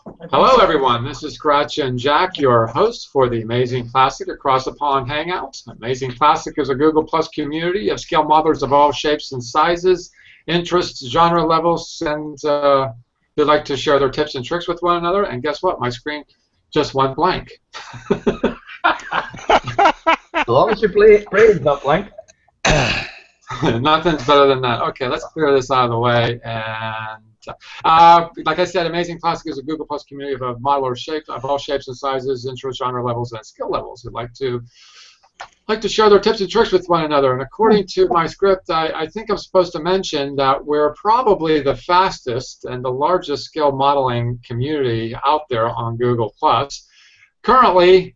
Hello, everyone. This is Scratch and Jack, your host for the Amazing Classic Across the Pond Hangout. Amazing Classic is a Google Plus community of scale modelers of all shapes and sizes, interests, genre levels, and they like to share their tips and tricks with one another. And guess what? My screen just went blank. As long as your brain's not blank. Nothing's better than that. Okay, let's clear this out of the way. And like I said, Amazing Classic is a Google Plus community of modelers of all shapes and sizes, interest, genre levels, and skill levels who like to share their tips and tricks with one another. And according to my script, I think I'm supposed to mention that we're probably the fastest and the largest scale modeling community out there on Google Plus. Currently,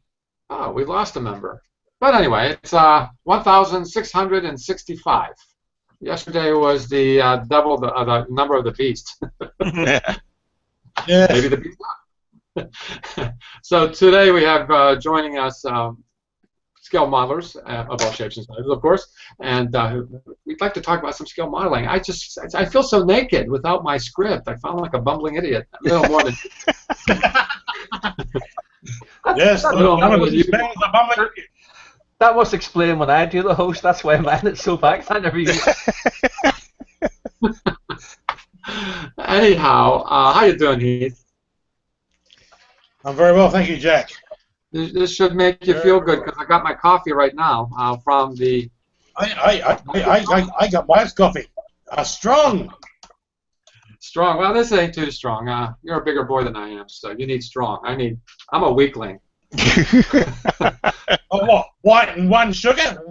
we lost a member. But anyway, it's 1,665. Yesterday was the double the number of the beast. Yeah. Maybe the beast. So today we have joining us scale modelers of all shapes and sizes, of course, and we'd like to talk about some scale modeling. I feel so naked without my script. I sound like a bumbling idiot. A little more than. Yes, That must explain when I do the host. That's why mine is so back. I never use it. Anyhow, how you doing, Heath? I'm very well, thank you, Jack. This should make you feel good because I got my coffee right now from the. I got my coffee. Strong. Strong. Well, this ain't too strong. You're a bigger boy than I am, so you need strong. I'm a weakling. Oh, what? White and one sugar?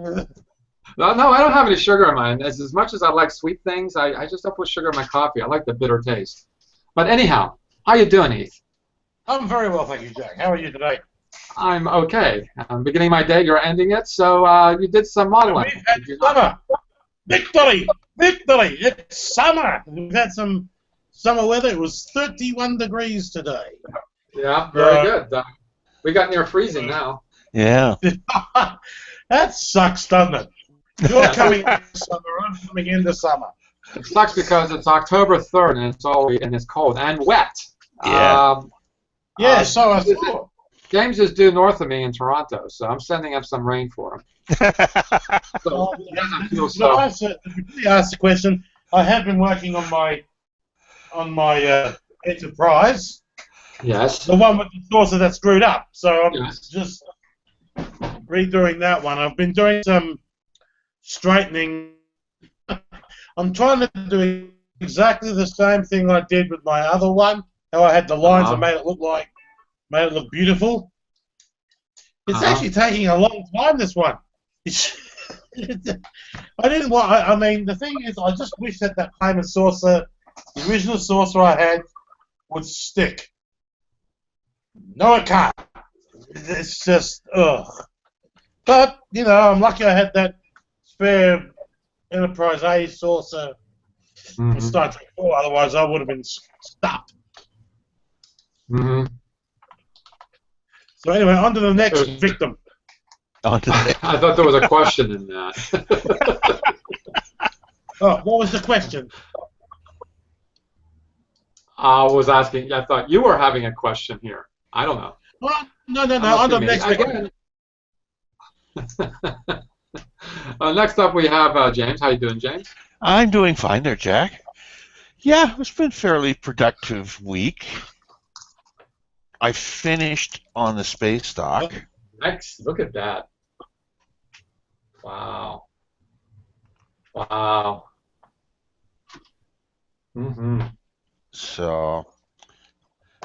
No, I don't have any sugar in mine. As much as I like sweet things, I just don't put sugar in my coffee. I like the bitter taste. But anyhow, how you doing, Heath? I'm very well, thank you, Jack. How are you today? I'm okay. I'm beginning my day. You're ending it. So you did some modeling. We've had summer. Victory! Victory! It's summer. We've had some summer weather. It was 31 degrees today. Yeah, very good. We got near freezing now. Yeah. That sucks, doesn't it? You're coming into summer. I'm coming into summer. It sucks because it's October 3rd and it's cold and wet. Yeah. So I thought. James is due north of me in Toronto, so I'm sending up some rain for him. So he doesn't feel so. Ask the question. I have been working on my enterprise. Yes. The one with the saucer that's screwed up. So I'm Yes. just redoing that one. I've been doing some straightening. I'm trying to do exactly the same thing I did with my other one. How I had the lines and made it look beautiful. It's actually taking a long time. This one. I didn't want. I mean, the thing is, I just wish that payment saucer, the original saucer I had, would stick. No, it can't. It's just ugh. But you know, I'm lucky I had that spare Enterprise A saucer for Star Trek 4. Otherwise, I would have been stuck. So anyway, on to the next victim. I thought there was a question in that. Oh, what was the question? I was asking. I thought you were having a question here. I don't know. Well, no. On to the next victim. Next up, we have James. How you doing, James? I'm doing fine there, Jack. Yeah, it's been a fairly productive week. I finished on the space dock. Next, look at that. Wow. Wow. So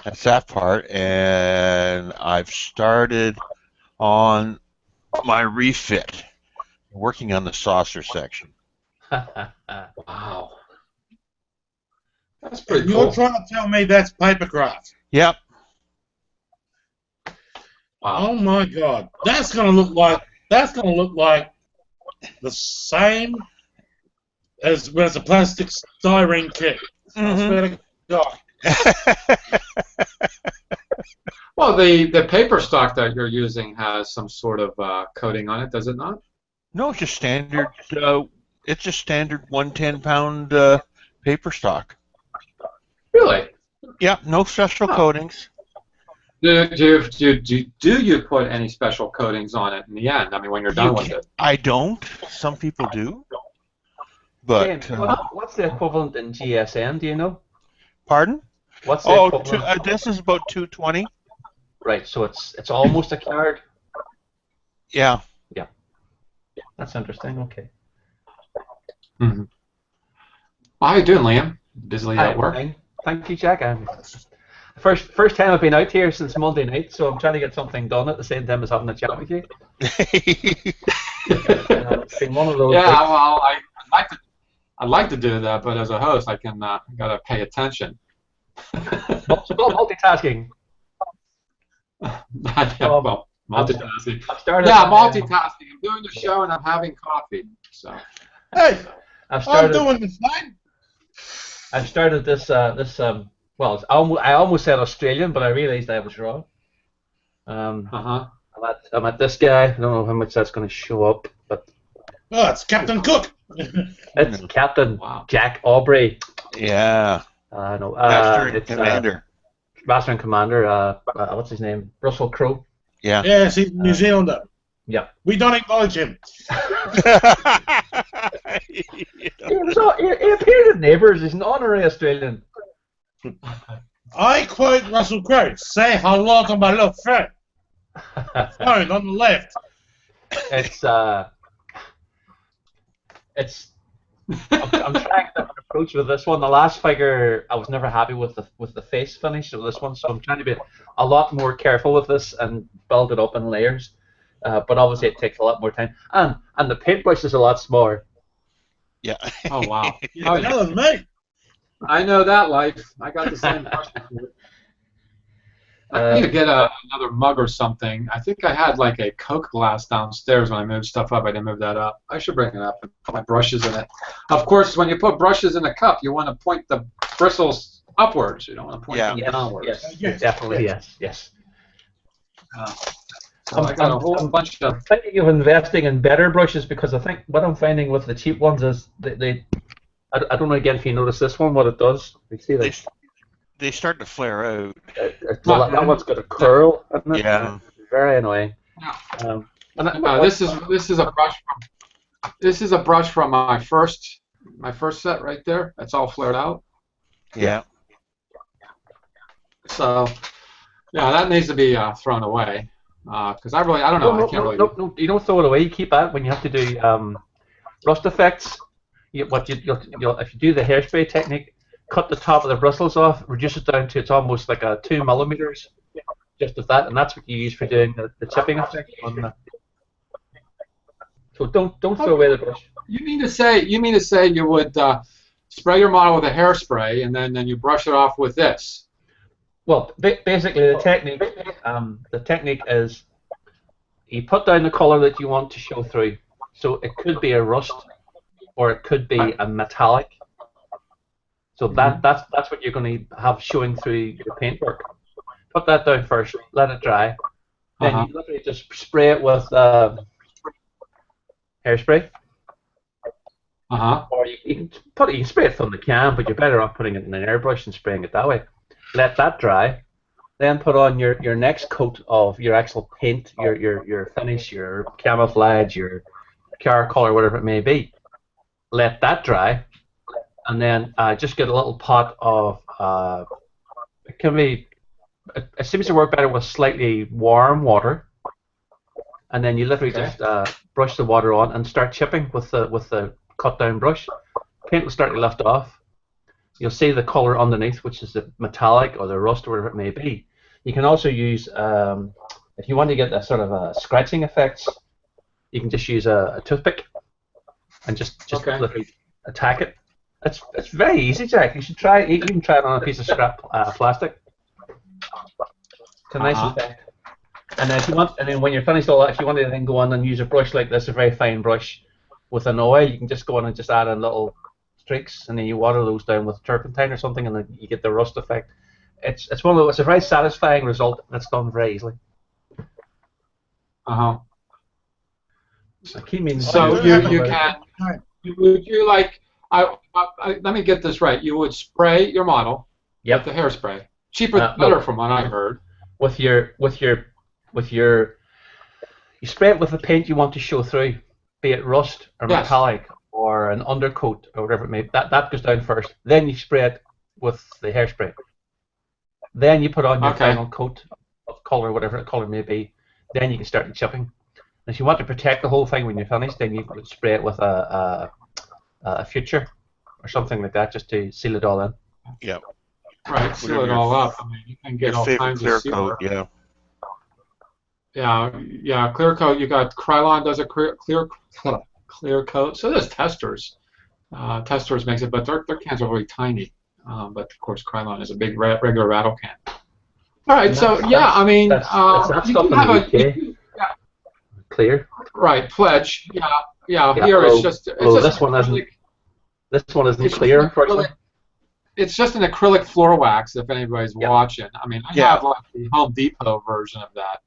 that's that part, and I've started on my refit, working on the saucer section. Wow. That's pretty You're cool. trying to tell me that's papercraft? Yep. Wow. Oh my God, that's gonna look like the same as when it's a plastic styrene kit. I swear to God. Well, the paper stock that you're using has some sort of coating on it, does it not? No, it's just standard. It's just standard 110-pound paper stock. Really? Yeah, no special coatings. Do you put any special coatings on it in the end? I mean, when you're done with it. I don't. Some people do. But James, what's the equivalent in GSM? Do you know? pardon? What's the Oh, equivalent? this is about 220. Right, so it's almost a card. Yeah. Yeah, that's interesting. Okay. Mm-hmm. How you doing, Liam? Busily at work? Fine. Thank you, Jack. First time I've been out here since Monday night, so I'm trying to get something done at the same time as having a chat with you. It's been one of those. Yeah, weeks. well, I'd like to do that, but as a host, I can gotta pay attention. Multitasking. Well, multitasking. I've started. Yeah, multitasking. I'm doing the show and I'm having coffee. So. Hey, I'm doing the fine. I've started this. Well, I almost said Australian, but I realised I was wrong. I'm at this guy. I don't know how much that's going to show up, but Oh, it's Captain Cook. it's Captain Jack Aubrey. Yeah. I know. Master and It's Commander. Master and Commander. What's his name? Russell Crowe. Yeah. Yes, he's New Zealander. Yeah. We don't acknowledge him. He appeared in Neighbours. He's an honorary Australian. I quote Russell Crowe. Say hello to my little friend. Phone on the left. I'm trying to approach with this one. The last figure, I was never happy with the face finish of this one, so I'm trying to be a lot more careful with this and build it up in layers. But obviously, it takes a lot more time, and the paintbrush is a lot smaller. Yeah. Oh wow. Oh, that was me. I know that life. I got the same question. I need to get another mug or something. I think I had like a Coke glass downstairs when I moved stuff up. I didn't move that up. I should bring it up and put my brushes in it. Of course, when you put brushes in a cup, you want to point the bristles upwards. You don't want to point them downwards. Yes, definitely, yes. So I got a whole bunch of. I'm thinking of investing in better brushes because I think what I'm finding with the cheap ones is I don't know again if you notice this one what it does. You see that they start to flare out. that one's got a curl, isn't it? Yeah. Very annoying. This is a brush from my first set right there. That's all flared out. Yeah. So yeah, that needs to be thrown away. Because I don't know. I can't really. No, you don't throw it away. You keep that when you have to do rust effects. If you do the hairspray technique, cut the top of the bristles off, reduce it down to it's almost like a 2 millimeters, just of that, and that's what you use for doing the chipping effect. So don't throw away the brush. You mean to say you would spray your model with a hairspray and then you brush it off with this? Well, basically the technique is you put down the color that you want to show through. So it could be a rust, or it could be a metallic. So that's what you're going to have showing through your paintwork. Put that down first, let it dry. Then you literally just spray it with hairspray. Or you can spray it from the can, but you're better off putting it in an airbrush and spraying it that way. Let that dry. Then put on your next coat of your actual paint, your finish, your camouflage, your car color, whatever it may be. Let that dry, and then just get a little pot of. It seems to work better with slightly warm water, and then you literally just brush the water on and start chipping with the cut down brush. Paint will start to lift off. You'll see the color underneath, which is the metallic or the rust or whatever it may be. You can also use, if you want to get a sort of scratching effects, you can just use a toothpick and just literally attack it. It's very easy, Jack. You should try it. You can try it on a piece of scrap plastic. It's a nice effect. And then when you're finished all that, if you want to then go on and use a brush like this, a very fine brush with an oil, you can just go on and just add in little streaks, and then you water those down with turpentine or something, and then you get the rust effect. It's a very satisfying result, and it's done very easily. So let me get this right. You would spray your model, Yep. With the hairspray. Cheaper, better from what I heard. With your, you spray it with the paint you want to show through, be it rust or metallic or an undercoat or whatever it may be. That goes down first. Then you spray it with the hairspray. Then you put on your final coat of colour, whatever the colour may be. Then you can start the chipping. And if you want to protect the whole thing when you're finished, then you could spray it with a future or something like that, just to seal it all in. Yep. Right, seal it all up. I mean, you can get all kinds of sealer. Yeah. Yeah, clear coat. You got Krylon does a clear coat. So does Testors. Testors makes it, but their cans are really tiny. But of course, Krylon is a big regular rattle can. All right, so yeah, I mean, that's you can have clear. Right, Pledge. Yeah. Here it's just. This one isn't. This one isn't clear, unfortunately. It's just an acrylic floor wax. If anybody's watching, I mean, I have like the Home Depot version of that.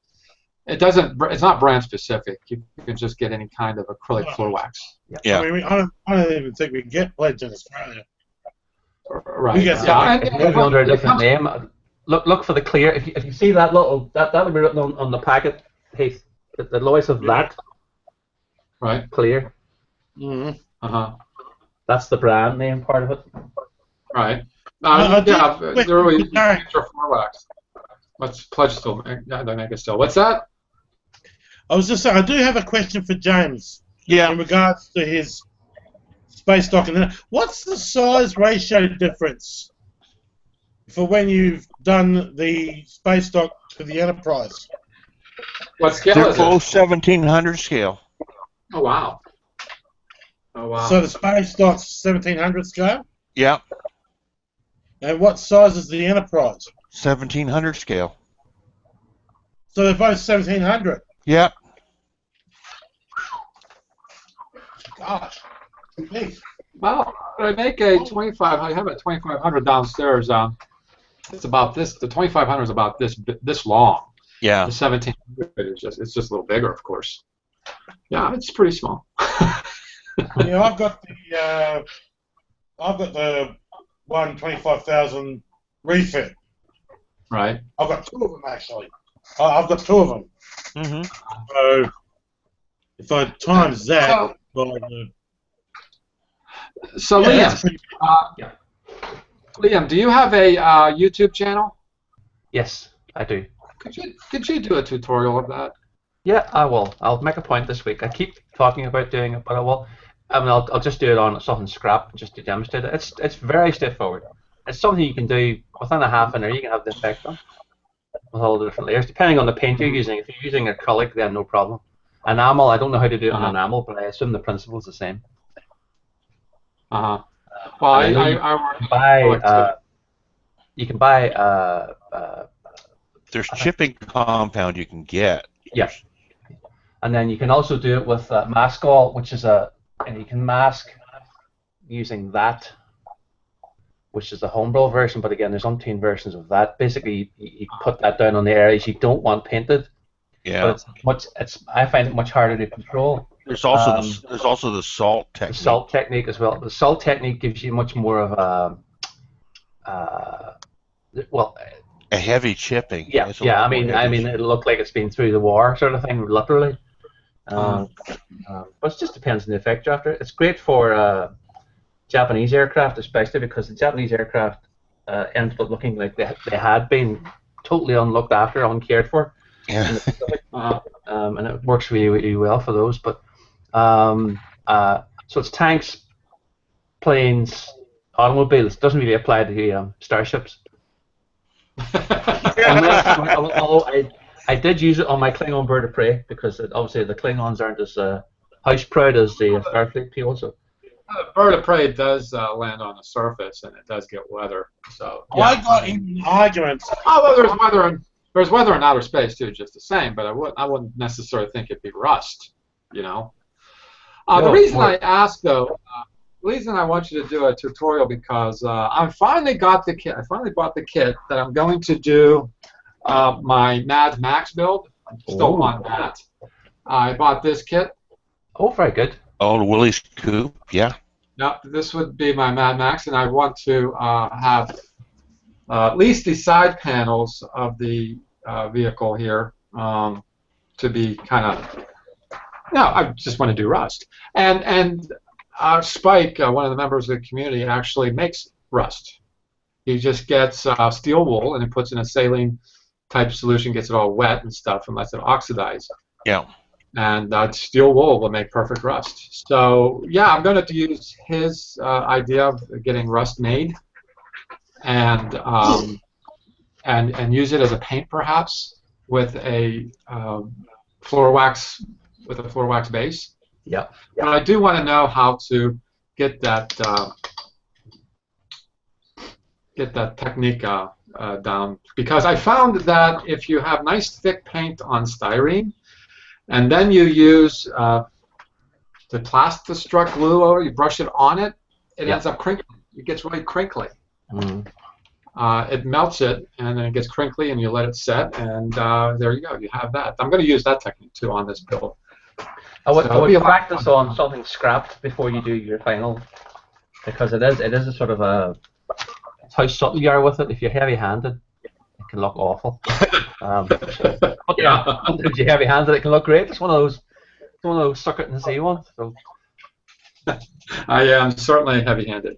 It doesn't. It's not brand specific. You can just get any kind of acrylic floor wax. Yeah. I mean, I don't even think we get Pledge in Australia. Right. Maybe under a different name. Look for the clear. If you see that that'll be written on the packet. Heath, the Lois of that. Right. Clear. That's the brand name part of it. Right. They're really floor wax. What's Pledge still? They make it still. What's that? I was just saying, I do have a question for James. Yeah. In regards to his space dock, what's the size ratio difference for when you've done the space dock to the Enterprise? What scale They're is it? both 1700 scale. Oh wow. So the space dock's 1700 scale? Yep. And what size is the Enterprise? 1700 scale. So they're both 1700? Yep. Gosh. Big. Well, I make a 25. I have a 2500 downstairs. It's about this. The 2500 is about this long. Yeah. The 1700 is just a little bigger, of course. Yeah, it's pretty small. I've got the 125,000 refit. Right. I've got two of them actually. I've got two of them. Mm-hmm. So if I times that by the... So Liam, do you have a YouTube channel? Yes, I do. Could you do a tutorial of that? Yeah, I will. I'll make a point this week. I keep talking about doing it, but I will. I mean, I'll just do it on something scrap just to demonstrate it. It's very straightforward. It's something you can do within a half an hour. You can have the effect on with all the different layers, depending on the paint you're using. If you're using acrylic, then no problem. Enamel, I don't know how to do it on enamel, but I assume the principle is the same. Well, you can buy. There's chipping compound you can get. Yeah. And then you can also do it with Maskall, which is and you can mask using that, which is the homebrew version. But again, there's umpteen versions of that. Basically, you put that down on the areas you don't want painted. Yeah. But I find it much harder to control. There's also the salt technique. The salt technique as well. The salt technique gives you much more of a heavy chipping. Yeah, I mean, it'll look like it's been through the war, sort of thing, literally. But it just depends on the effect you're after. It's great for Japanese aircraft, especially because the Japanese aircraft ended up looking like they had been totally unlooked after, uncared for. Yeah. And it works really, really well for those. But so it's tanks, planes, automobiles. It doesn't really apply to starships. Although I did use it on my Klingon bird of prey because obviously the Klingons aren't as house proud as the Starfleet people. So bird of prey does land on the surface and it does get weather. So yeah. I got in arguments. Although there's weather in outer space too, just the same. But I wouldn't necessarily think it'd be rust. You know. The reason I ask though. The reason I want you to do a tutorial because I finally got the kit. I finally bought the kit that I'm going to do my Mad Max build. I still want that. I bought this kit. Oh, very good. Oh, the Willie's Coupe, yeah. No, this would be my Mad Max, and I want to have at least the side panels of the vehicle here to be kind of. No, I just want to do rust. And Spike, one of the members of the community, actually makes rust. He just gets steel wool and he puts in a saline type solution, gets it all wet and stuff, and lets it oxidize. Yeah. And steel wool will make perfect rust. So yeah, I'm going to use his idea of getting rust made, and use it as a paint perhaps with a floor wax base. Yeah. But I do want to know how to get that technique down, because I found that if you have nice thick paint on styrene, and then you use the Plastistruck glue over, you brush it on it, it ends up crinkling. It gets really crinkly. Mm. It melts it, and then it gets crinkly, and you let it set, and there you go. You have that. I'm going to use that technique too on this build. I would practice on something scrapped before you do your final, because it is a sort of a. It's how subtle you are with it. If you're heavy-handed, it can look awful. But yeah, sometimes you're heavy-handed, it can look great. It's one of those suck it and see ones. So. I am certainly heavy-handed.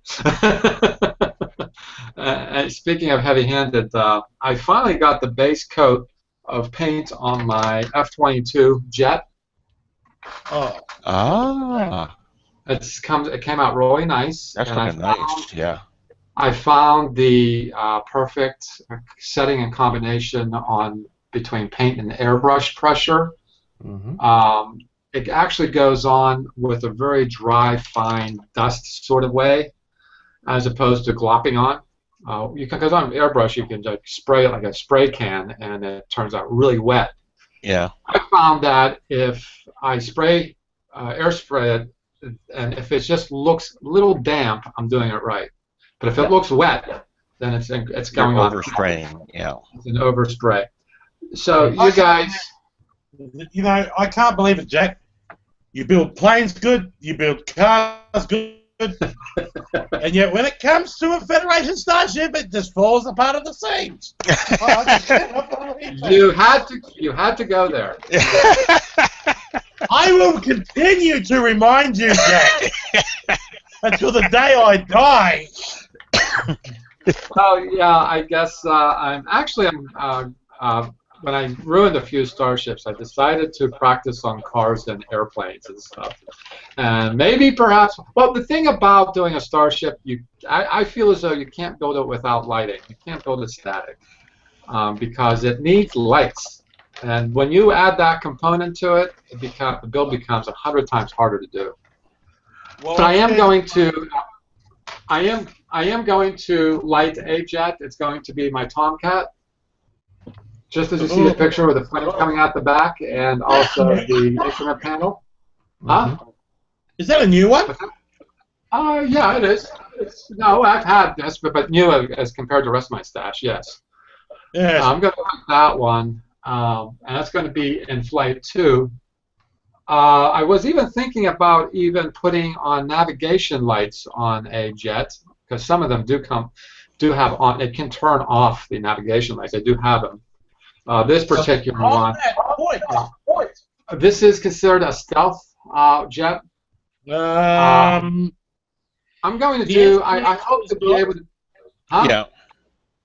And speaking of heavy-handed, I finally got the base coat of paint on my F-22 jet. Oh. Ah. It came out really nice. That's looking nice. Yeah. I found the perfect setting and combination between paint and airbrush pressure. Mm-hmm. It actually goes on with a very dry, fine dust sort of way, as opposed to glopping on. Because on airbrush you can like spray it like a spray can, and it turns out really wet. Yeah. I found that if I airspray it, and if it just looks a little damp, I'm doing it right. But if it looks wet, then it's going on. Overspraying, yeah. It's an overspray. So you guys, you know, I can't believe it, Jack. You build planes good, you build cars good, and yet when it comes to a Federation starship, it just falls apart at the seams. You had to go there. I will continue to remind you, Jack, until the day I die. Well, yeah, I guess when I ruined a few starships, I decided to practice on cars and airplanes and stuff. And maybe perhaps, well, the thing about doing a starship, I feel as though you can't build it without lighting. You can't build it static because it needs lights. And when you add that component to it, the build becomes 100 times harder to do. Well, but I am going to light a jet. It's going to be my Tomcat. Just as you see the picture with the flame coming out the back, and also the instrument panel. Huh? Is that a new one? Yeah, it is. No, I've had this, but new as compared to the rest of my stash, yes. Yes. I'm going to like that one, and that's going to be in flight too. I was even thinking about putting on navigation lights on a jet, because some of them do have on. It can turn off the navigation lights. I do have them. This particular one. This is considered a stealth jet. I'm going to do. I hope to be able to. Huh? Yeah.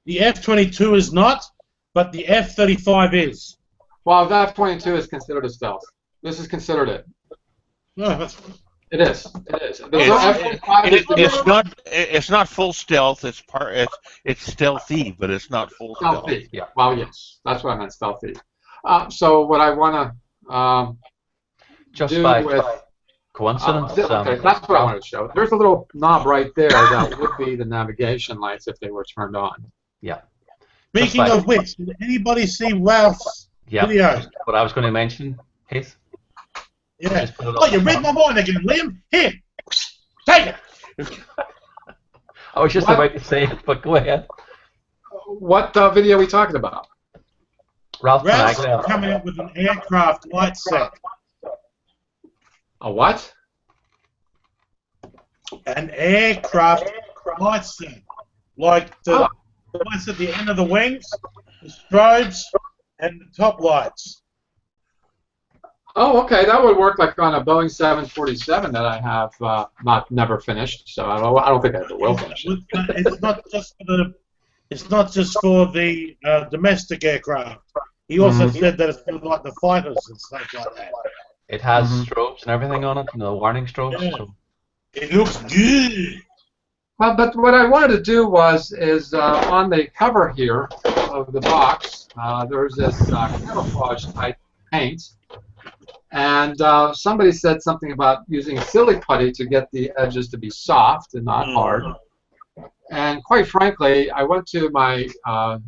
The F-22 is not, but the F-35 is. Well, the F-22 is considered a stealth. This is considered it. No, that's. It is. It is. It's not full stealth. It's stealthy, but it's not full stealth. Stealthy. Yeah. Well, yes. That's what I meant. Stealthy. So what I want to just do by with coincidence. Okay, that's what I wanted to show. There's a little knob right there that would be the navigation lights if they were turned on. Yeah. Speaking of which, did anybody see Ralph's video? What I was going to mention, Heath. Yeah. Oh, you read my mind again, Liam. Here, take it. I was just about to say it, but go ahead. What video are we talking about? Ralph's coming up with an aircraft light set. A what? An aircraft light set, like the lights at the end of the wings, the strobes, and the top lights. Oh, okay, that would work like on a Boeing 747 that I have never finished. So I don't think I ever will finish it. It's not just for the domestic aircraft. He also said that it's for like the fighters and stuff like that. It has strobes and everything on it, warning strobes. Yeah. So. It looks good. But what I wanted to do is on the cover here of the box, there's this camouflage type paint, and somebody said something about using silly putty to get the edges to be soft and not hard. And quite frankly, I went to my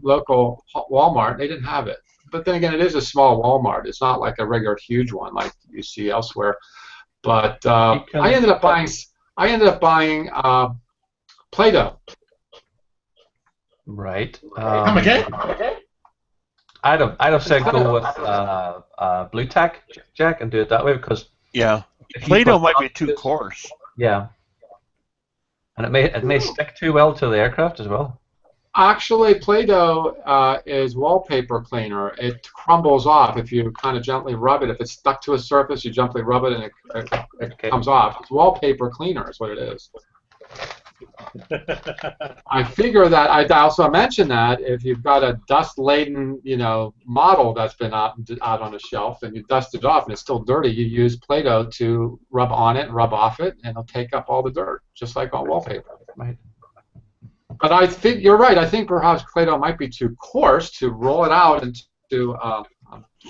local Walmart. They didn't have it. But then again, it is a small Walmart. It's not like a regular huge one like you see elsewhere. But I ended up buying Play-Doh. Right. Come again? I'd have said go with blue tack, Jack, and do it that way because Play-Doh might be too coarse. Yeah. And it may stick too well to the aircraft as well. Actually, Play-Doh is wallpaper cleaner. It crumbles off if you kind of gently rub it. If it's stuck to a surface, you gently rub it and it comes off. It's wallpaper cleaner is what it is. I figure that I'd also mention that if you've got a dust-laden, model that's been out on a shelf and you dust it off and it's still dirty, you use Play-Doh to rub on it and rub off it, and it'll take up all the dirt, just like on wallpaper. Right. But I think you're right. I think perhaps Play-Doh might be too coarse to roll it out into a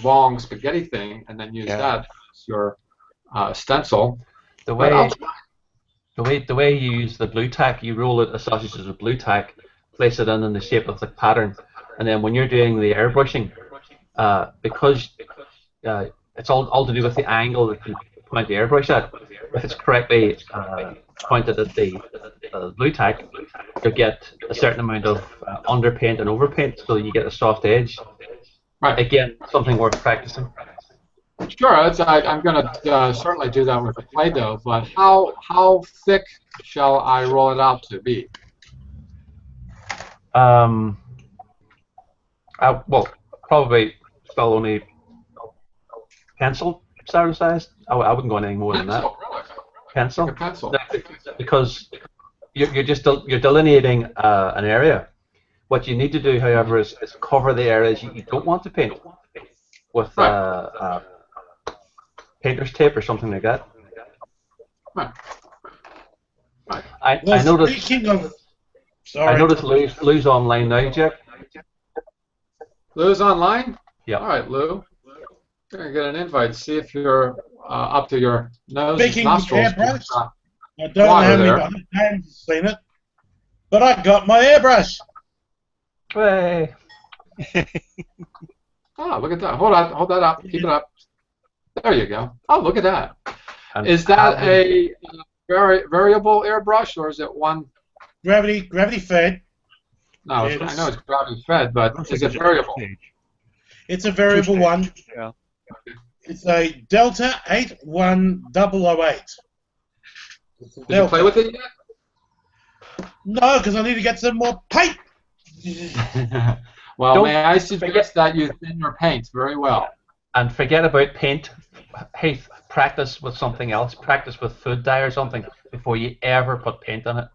long spaghetti thing and then use that as your stencil. The way you use the blue tack, you roll it as sausages with blue tack, place it in the shape of the pattern, and then when you're doing the airbrushing, because it's all to do with the angle that you point the airbrush at. If it's correctly pointed at the blue tack, you'll get a certain amount of underpaint and overpaint, so you get a soft edge. Right. Again, something worth practicing. Sure, I'm going to certainly do that with the Play-Doh, but how thick shall I roll it out to be? Well, probably still only pencil size. I wouldn't go anything more than that. Really? Pencil. Like a pencil. Because you're delineating an area. What you need to do, however, is cover the areas you don't want to paint with painter's tape or something like that. Right. Right. I noticed. Speaking of, sorry. I noticed Lou's online now, Jack. Lou's online? Yeah. All right, Lou. I'm going to get an invite. See if you're up to your nose Speaking and of nostrils. airbrush, I don't know how many other times you've seen it, but I got my airbrush. Hey. Oh, look at that. Hold that up. Keep it up. There you go. Oh, look at that. And is that a variable airbrush, or is it one? Gravity fed. No, I know it's gravity fed, but is it variable? It's a variable one. Yeah. It's a Delta 81008. Did you play with it yet? No, because I need to get some more paint. Well, may I suggest that you thin your paint very well. And forget about paint. Hey, practice with something else. Practice with food dye or something before you ever put paint on it.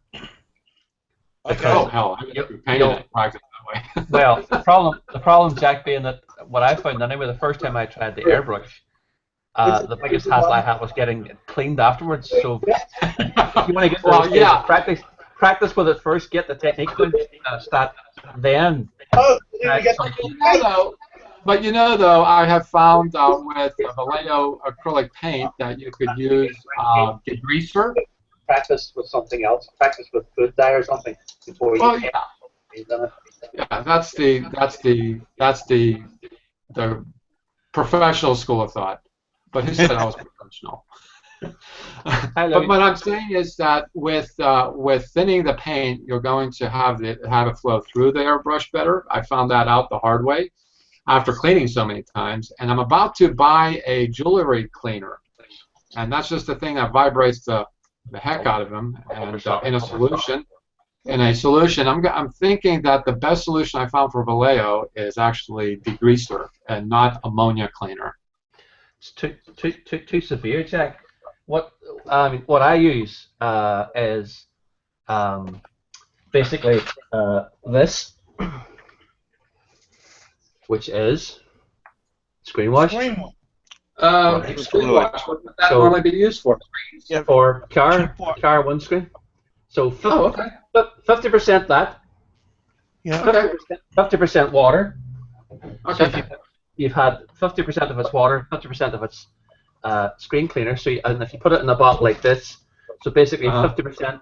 Oh hell, I could paint it practice that way. Well, the problem, Jack, being that what I found anyway, the first time I tried the airbrush, the biggest hassle I had was getting it cleaned afterwards. So if you want to get practice with it first, get the technique down, start then. Oh, But you know, though, I have found with Vallejo acrylic paint that you could use degreaser. Practice with something else. Practice with food dye or something before you. Yeah, that's the professional school of thought. But who said I was professional? But what I'm saying is that with thinning the paint, you're going to have it flow through the airbrush better. I found that out the hard way after cleaning so many times, and I'm about to buy a jewelry cleaner, and that's just the thing that vibrates the heck out of them, and in a solution, in a solution. I'm thinking that the best solution I found for Vallejo is actually degreaser and not ammonia cleaner. It's too severe, Jack. What I use is basically this, which is screen wash. Screen one. Screen wash. What would that normally be used for? Yeah. For car windscreen. So 50% that. Yeah. Okay. 50% water. So Okay. you've had 50% of its water, 50% of its screen cleaner. So and if you put it in a bottle like this, so basically 50%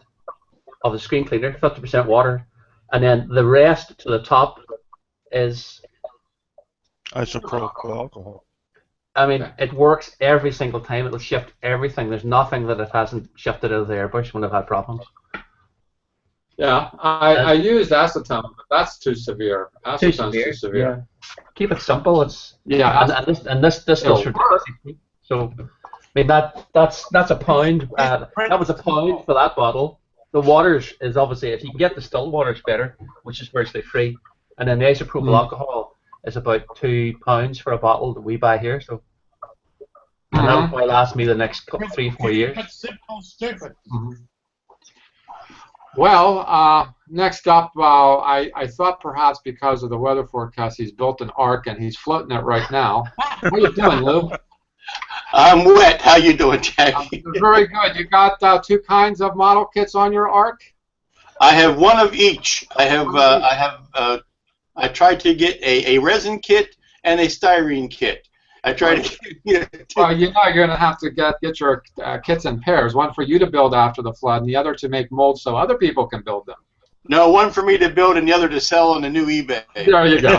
of the screen cleaner, 50% water, and then the rest to the top is Isopropyl alcohol. I mean, it works every single time. It'll shift everything. There's nothing that it hasn't shifted out of the airbush when I've had problems. Yeah, I used acetone, but that's too severe. Acetone's too severe. Yeah. Keep it simple. It's and this does ridiculous. So, I mean that's a pound. That was a pound for that bottle. The water is obviously, if you can get distilled water, it's better, which is virtually free. And then the isopropyl alcohol is about £2 for a bottle that we buy here. So, and that'll probably last me the next 3-4 years. That's simple, stupid. Well, next up, I thought perhaps because of the weather forecast, he's built an ark and he's floating it right now. How are you doing, Lou? I'm wet. How you doing, Jackie? Very good. You got 2 kinds of model kits on your ark? I have one of each. I tried to get a resin kit and a styrene kit. I tried to Well, you know you're going to have to get your kits in pairs. One for you to build after the flood, and the other to make molds so other people can build them. No, one for me to build and the other to sell on the new eBay. There you go.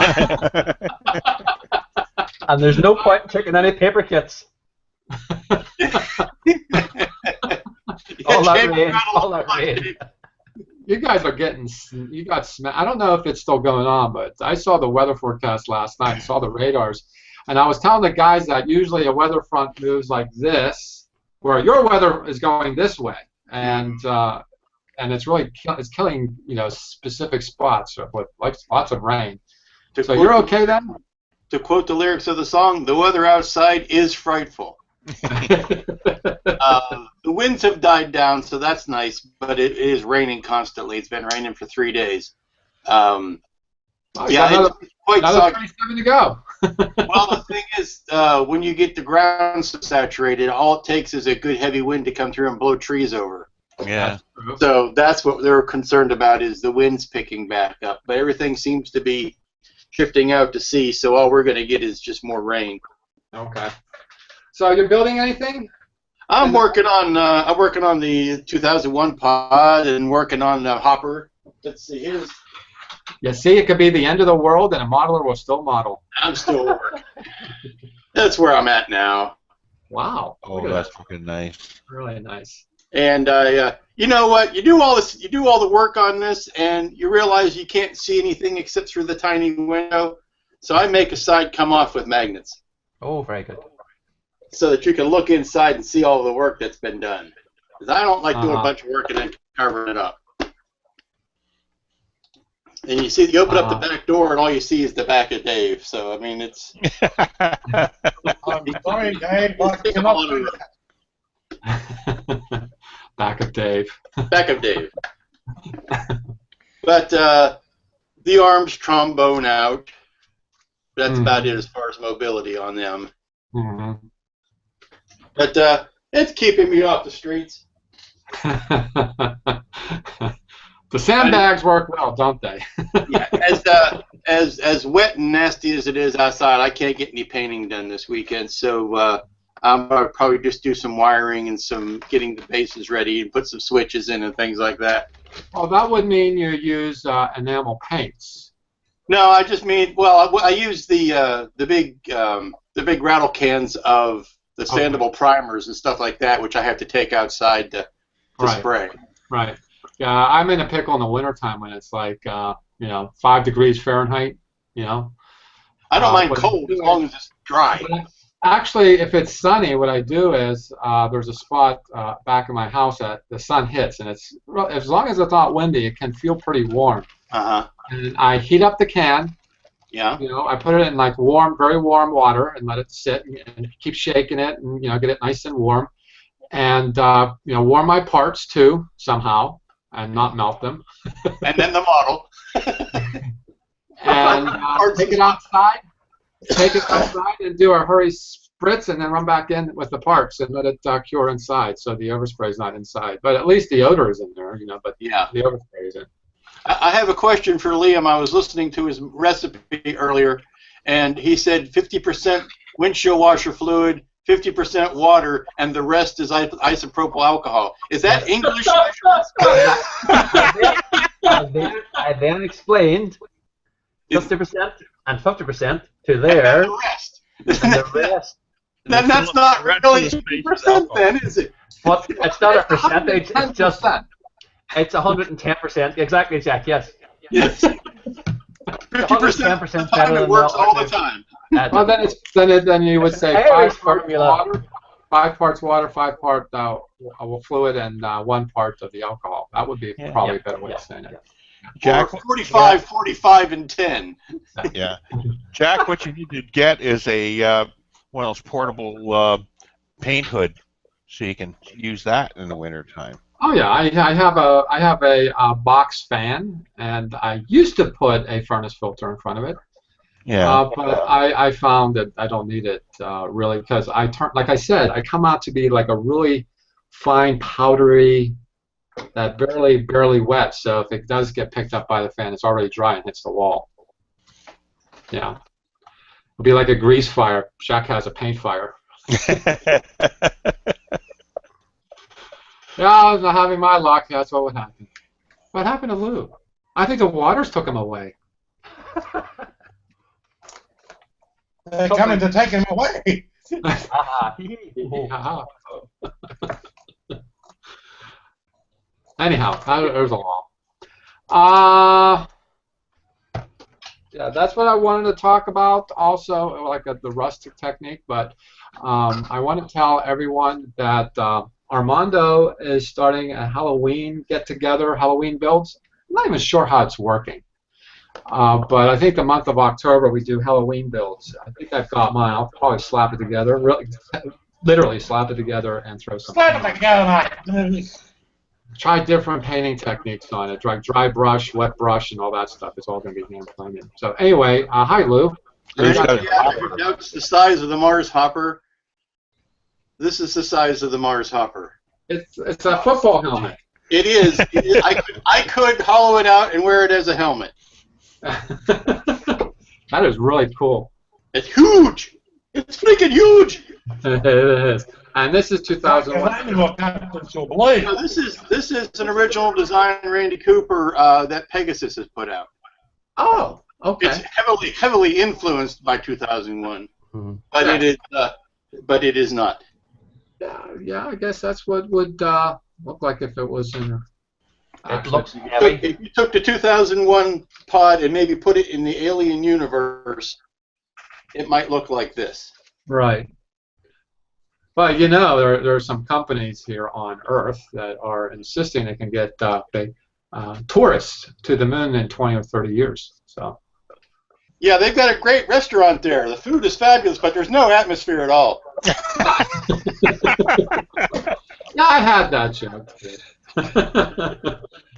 And there's no point in taking any paper kits. All that rain. You guys are getting, you got smacked. I don't know if it's still going on, but I saw the weather forecast last night, saw the radars, and I was telling the guys that usually a weather front moves like this, where your weather is going this way, and it's really it's killing specific spots with like lots of rain. So you're okay then? To quote the lyrics of the song, the weather outside is frightful. The winds have died down, so that's nice, but it is raining constantly. It's been raining for 3 days. Yeah, it's quite another 37 to go. Well, the thing is, when you get the ground saturated, all it takes is a good heavy wind to come through and blow trees over. Yeah. So that's what they're concerned about, is the winds picking back up. But everything seems to be shifting out to sea, so all we're going to get is just more rain. Okay. So you're building anything? I'm working on the 2001 pod and working on the hopper. Let's see, here's. You see, it could be the end of the world, and a modeler will still model. I'm still working. That's where I'm at now. Wow. Oh, that's fucking nice. Really nice. And you know what? You do all this, you do all the work on this, and you realize you can't see anything except through the tiny window. So I make a side come off with magnets. Oh, very good. So that you can look inside and see all the work that's been done. Because I don't like doing a bunch of work and then covering it up. And you see, you open up the back door, and all you see is the back of Dave. So I mean, it's. I'm sorry, Dave. Back of Dave. Back of Dave. But the arms trombone out. That's about it as far as mobility on them. Mm-hmm. But it's keeping me off the streets. The sandbags work well, don't they? Yeah, as wet and nasty as it is outside, I can't get any painting done this weekend. So I'm gonna probably just do some wiring and some getting the bases ready and put some switches in and things like that. Well, that would mean you use enamel paints. No, I just mean, well, I use the big rattle cans of the sandable primers and stuff like that, which I have to take outside to spray. Right. Yeah, I'm in a pickle in the wintertime when it's like 5 degrees Fahrenheit. I don't mind cold as long as it's dry. Actually, if it's sunny, what I do is there's a spot back in my house that the sun hits, and it's as long as it's not windy, it can feel pretty warm. Uh-huh. And I heat up the can. Yeah. You know, I put it in like warm, very warm water, and let it sit, and keep shaking it, and get it nice and warm, and warm my parts too somehow, and not melt them. And then the model. And take it outside. Take it outside and do a hurry spritz, and then run back in with the parts and let it cure inside, so the overspray is not inside. But at least the odor is in there, But yeah, the overspray is in. I have a question for Liam. I was listening to his recipe earlier, and he said 50% windshield washer fluid, 50% water, and the rest is isopropyl alcohol. Is that English? I then explained 50% and 50% to there. And the rest. And the rest. Then that's not really 50% then, is it? But it's not a percentage, it's just it's 110%. Exactly, Jack, yes. Yes. 50% better than it works all the time. Well, then you would say 5 parts water, 5 parts water, 5 parts fluid, and 1 part of the alcohol. That would be probably a better way of saying it. Jack, 45, 45, and 10. Yeah, Jack, what you need to get is a one of those portable paint hood, so you can use that in the wintertime. Oh yeah, I have a box fan, and I used to put a furnace filter in front of it. Yeah. But I found that I don't need it really, because like I said, I come out to be like a really fine powdery, that barely wet. So if it does get picked up by the fan, it's already dry and hits the wall. Yeah. It'll be like a grease fire. Shaq has a paint fire. Yeah, I was not having my luck. That's what would happen. What happened to Lou? I think the waters took him away. They're coming to take him away. Yeah. Anyhow, there's a law. Yeah, that's what I wanted to talk about. Also, like the rustic technique. But I want to tell everyone that Armando is starting a Halloween get-together, Halloween builds. I'm not even sure how it's working. But I think the month of October we do Halloween builds. I think I've got mine. I'll probably slap it together, really, literally slap it together and throw some. Slap it together. Try different painting techniques on it. Dry brush, wet brush, and all that stuff. It's all going to be hand painted. So anyway, hi Lou. That's the size of the Mars hopper. This is the size of the Mars hopper. It's a football helmet. It is. I could hollow it out and wear it as a helmet. That is really cool. It's huge. It's freaking huge. It is. And this is 2001. No, this is an original design Randy Cooper that Pegasus has put out. Oh, okay. It's heavily influenced by 2001, but it is not. Yeah, I guess that's what would look like if it was in. It looks heavy. If you took the 2001 pod and maybe put it in the alien universe, it might look like this. Right. But there are some companies here on Earth that are insisting they can get tourists to the moon in 20 or 30 years. So. Yeah, they've got a great restaurant there. The food is fabulous, but there's no atmosphere at all. Yeah, I had that joke.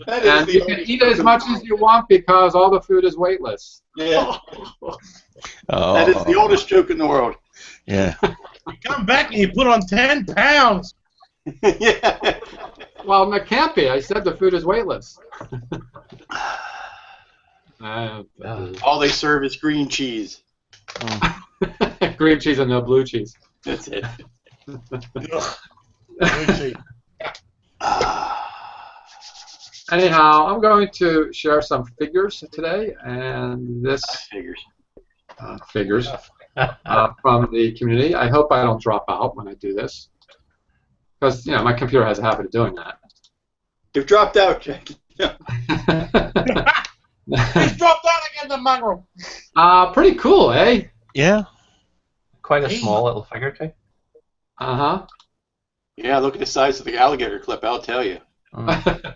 And you can eat as much as you want because all the food is weightless. Yeah. That is the oldest joke in the world. Yeah. You come back and you put on 10 pounds. Yeah. Well, it can't be. I said the food is weightless. All they serve is green cheese. Green cheese and no blue cheese. That's it. Anyhow, I'm going to share some figures today, and this figures from the community. I hope I don't drop out when I do this, because my computer has a habit of doing that. You've dropped out, Jackie. He's dropped out again, the mongrel. Pretty cool, eh? Yeah. quite a small little figure too. Uh-huh. Yeah, look at the size of the alligator clip, I'll tell you. Mm.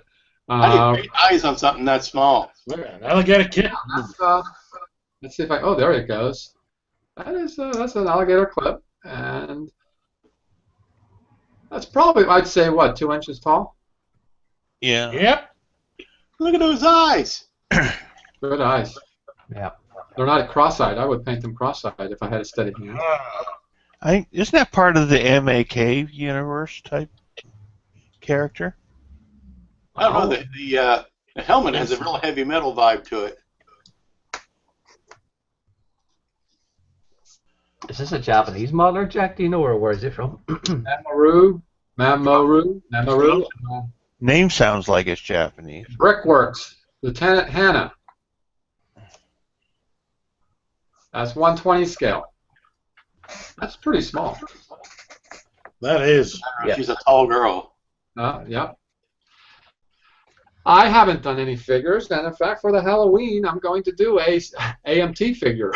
How do you get eyes on something that small? Look at an alligator kid. Let's see if I. Oh, there it goes. That's an alligator clip, and that's probably, I'd say, what, 2 inches tall? Yeah. Yep. Look at those eyes. Good eyes. Yeah. They're not cross-eyed. I would paint them cross-eyed if I had a steady hand. Isn't that part of the MAK universe type character? I don't know. The helmet has a real heavy metal vibe to it. Is this a Japanese modeler, Jack? Do you know, or where is it from? Mamoru. Name sounds like it's Japanese. Brickworks. Lieutenant Hannah. That's 120 scale. That's pretty small. That is. Yeah. She's a tall girl. Yep. I haven't done any figures, and in fact, for the Halloween, I'm going to do a AMT figure.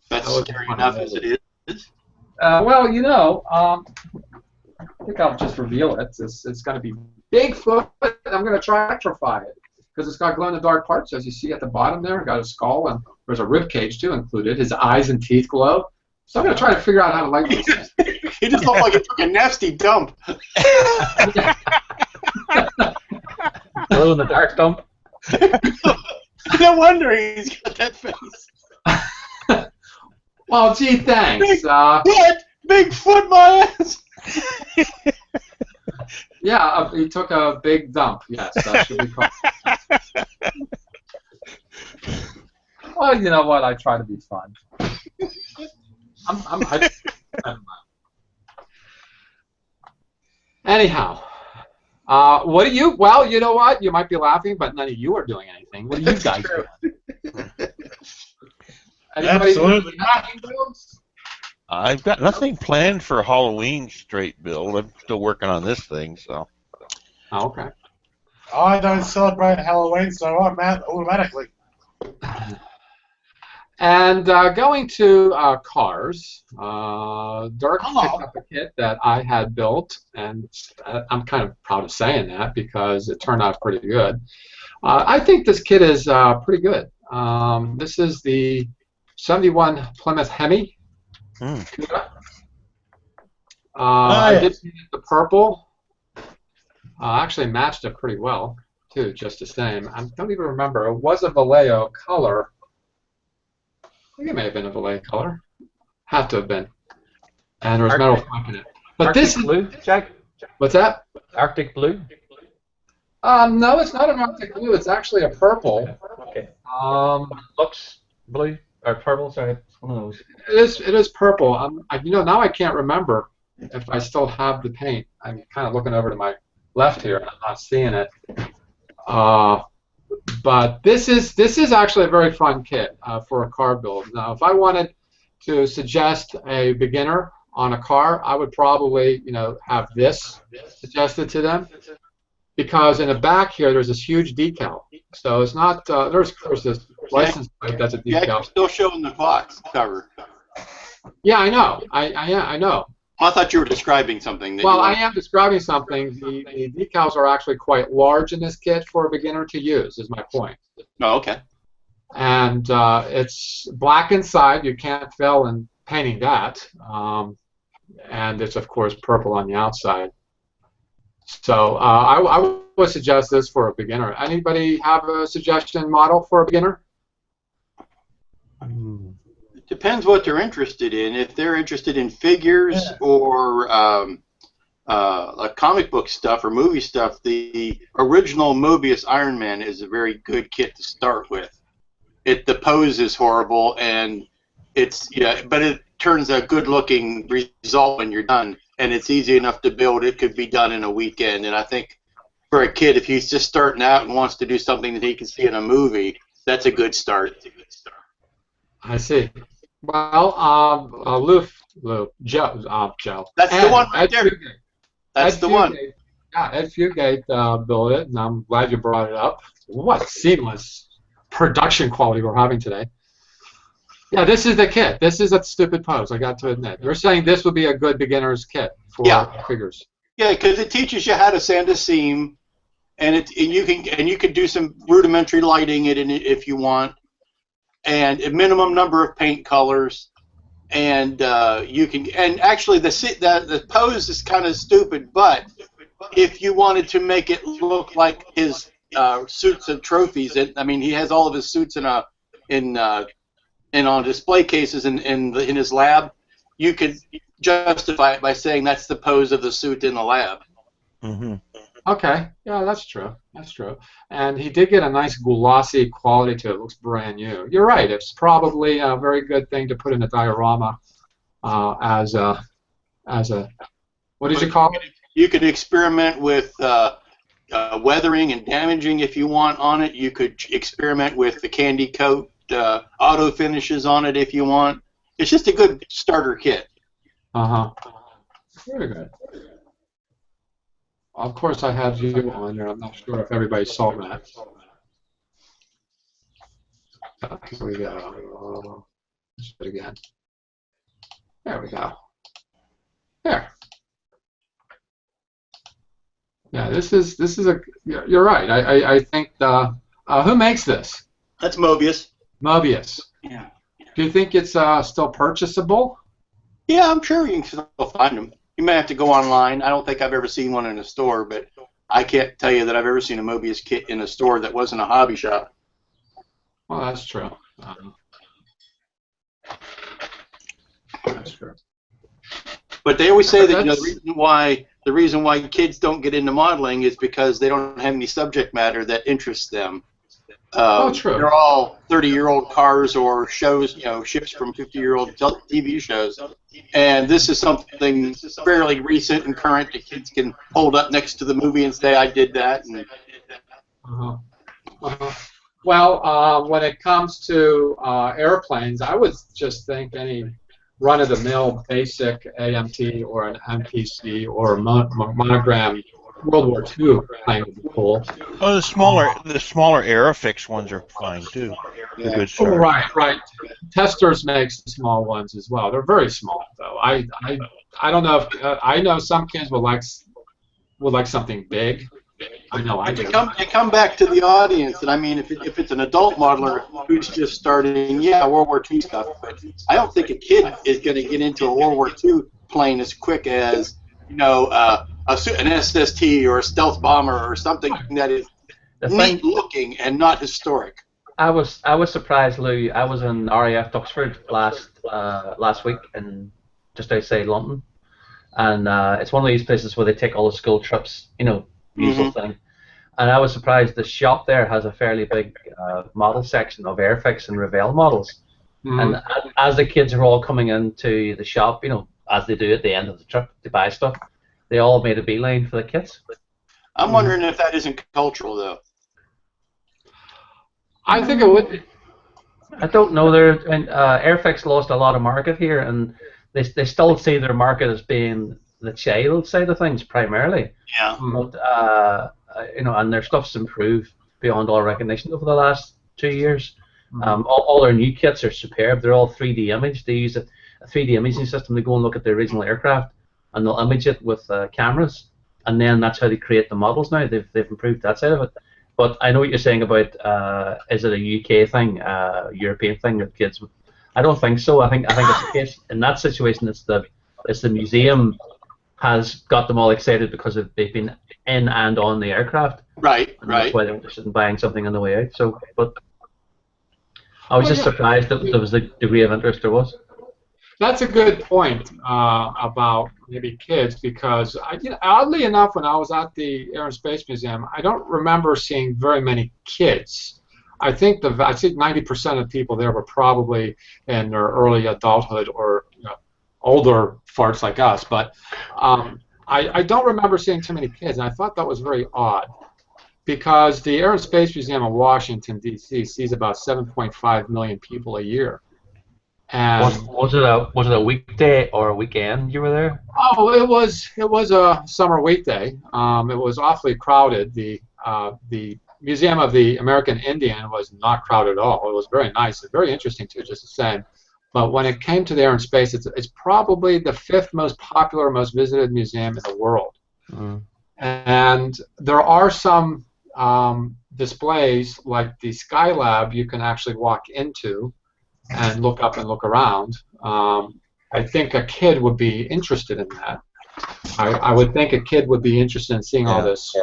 That's scary enough as it is. Well, you know, I think I'll just reveal it. It's going to be Bigfoot. I'm going to try to electrify it because it's got glow-in-the-dark parts, as you see at the bottom there. Got a skull, and there's a rib cage too included. His eyes and teeth glow. So I'm going to try to figure out how to light these things. He just looked like he took a nasty dump. Glow in the dark dump. No wonder he's got that face. Well, gee, thanks. What? Bigfoot my ass. Yeah, he took a big dump. Yes, that should be called. Well, you know what? I try to be fun. Anyhow, what do you? Well, you know what? You might be laughing, but none of you are doing anything. What are you guys doing? Anybody Absolutely not. I've got nothing planned for Halloween straight build. I'm still working on this thing, so. Oh, okay. I don't celebrate Halloween, so I'm out automatically. And going to cars, Dirk picked up a kit that I had built, and I'm kind of proud of saying that because it turned out pretty good. I think this kit is pretty good. This is the 71 Plymouth Hemi. I did the purple. Actually matched it pretty well, too, just the same. I don't even remember. It was a Vallejo color. I think it may have been a Vallejo color. Had to have been. And there was metal flake in it. But Arctic this blue, Jack? What's that? Arctic blue? No, it's not an Arctic blue. It's actually a purple. Okay. Looks blue or purple. Sorry, it's one of those. It is purple. You know, now I can't remember if I still have the paint. I'm kind of looking over to my left here, and I'm not seeing it. But this is actually a very fun kit for a car build. Now, if I wanted to suggest a beginner on a car, I would probably, you know, have this suggested to them, because in the back here there's this huge decal. So it's not there's this license plate that's a decal. Yeah, still showing the box cover. Yeah, I know. I know. I thought you were describing something. Well, I am describing something. The decals are actually quite large in this kit for a beginner to use, is my point. Oh, okay. And it's black inside. You can't fail in painting that. And it's, of course, purple on the outside. So I would suggest this for a beginner. Anybody have a suggestion model for a beginner? Depends what they're interested in. If they're interested in figures or like comic book stuff or movie stuff, the original Mobius Iron Man is a very good kit to start with. The pose is horrible, and but it turns a good-looking result when you're done, and it's easy enough to build. It could be done in a weekend, and I think for a kid, if he's just starting out and wants to do something that he can see in a movie, that's a good start. I see. Well, Joe. That's the one right there. That's the one. Yeah, Ed Fugate built it, and I'm glad you brought it up. What seamless production quality we're having today. Yeah, this is the kit. This is a stupid pose, I got to admit. You're saying this would be a good beginner's kit for figures. Yeah, because it teaches you how to sand a seam, and you can do some rudimentary lighting in it if you want, and a minimum number of paint colors, and you can. And actually, the pose is kind of stupid, but if you wanted to make it look like his suits and trophies, I mean, he has all of his suits in on display cases in his lab. You could justify it by saying that's the pose of the suit in the lab. Mm-hmm. Okay, yeah, that's true. That's true. And he did get a nice glossy quality to it. It looks brand new. You're right. It's probably a very good thing to put in a diorama as a what did you call it? You could experiment with weathering and damaging if you want on it. You could experiment with the candy coat auto finishes on it if you want. It's just a good starter kit. Very good. Of course, I have you on there. I'm not sure if everybody saw that. Here we go. Let's do it again. There we go. There. Yeah, this is a. You're right. I think who makes this? That's Mobius. Mobius. Yeah. Do you think it's still purchasable? Yeah, I'm sure you can still find them. You may have to go online. I don't think I've ever seen one in a store, but I can't tell you that I've ever seen a Mobius kit in a store that wasn't a hobby shop. Well, that's true. That's true. But they always say that the reason why kids don't get into modeling is because they don't have any subject matter that interests them. True. They're all 30-year-old cars or shows, ships from 50-year-old TV shows. And this is something fairly recent and current that kids can hold up next to the movie and say, I did that. And Well, when it comes to airplanes, I would just think any run-of-the-mill basic AMT or an MPC or monogram World War II plane would be cool. Oh, the smaller Aerofix ones are fine too. They're good start. Oh, right. Testers makes the small ones as well. They're very small though. I don't know if I know some kids would like something big. I know I do. They come back to the audience, and I mean, if it's an adult modeler who's just starting, World War II stuff. But I don't think a kid is going to get into a World War II plane as quick as an SST or a stealth bomber or something that is neat looking and not historic. I was surprised, Lou. I was in RAF Duxford last week in just outside London, and it's one of these places where they take all the school trips, usual thing. And I was surprised the shop there has a fairly big model section of Airfix and Revell models. And as the kids are all coming into the shop, as they do at the end of the trip to buy stuff, they all made a beeline for the kits. I'm wondering if that isn't cultural, though. I think it would be. I don't know. Airfix lost a lot of market here, and they still see their market as being the child side of things primarily. Yeah. But, and their stuff's improved beyond all recognition over the last 2 years. All their new kits are superb. They're all 3D imaged. They use a 3D imaging system to go and look at the original aircraft, and they'll image it with cameras, and then that's how they create the models now. They've improved that side of it. But I know what you're saying about is it a UK thing, European thing that kids would. I don't think so. I think it's the case in that situation. It's the museum has got them all excited because they've been in and on the aircraft. Right. That's why they're interested in buying something on the way out. So, but I was just surprised that there was the degree of interest there was. That's a good point about maybe kids, because oddly enough, when I was at the Air and Space Museum, I don't remember seeing very many kids. I think 90% of people there were probably in their early adulthood or older farts like us. But I don't remember seeing too many kids, and I thought that was very odd, because the Air and Space Museum in Washington D.C. sees about 7.5 million people a year. And was it a weekday or a weekend you were there? Oh, it was a summer weekday. It was awfully crowded. The Museum of the American Indian was not crowded at all. It was very nice and very interesting too, just the same. But when it came to the Air and Space, it's probably the 5th most popular, most visited museum in the world. Mm. And there are some displays like the Skylab you can actually walk into and look up and look around. I think a kid would be interested in that. I would think a kid would be interested in seeing all this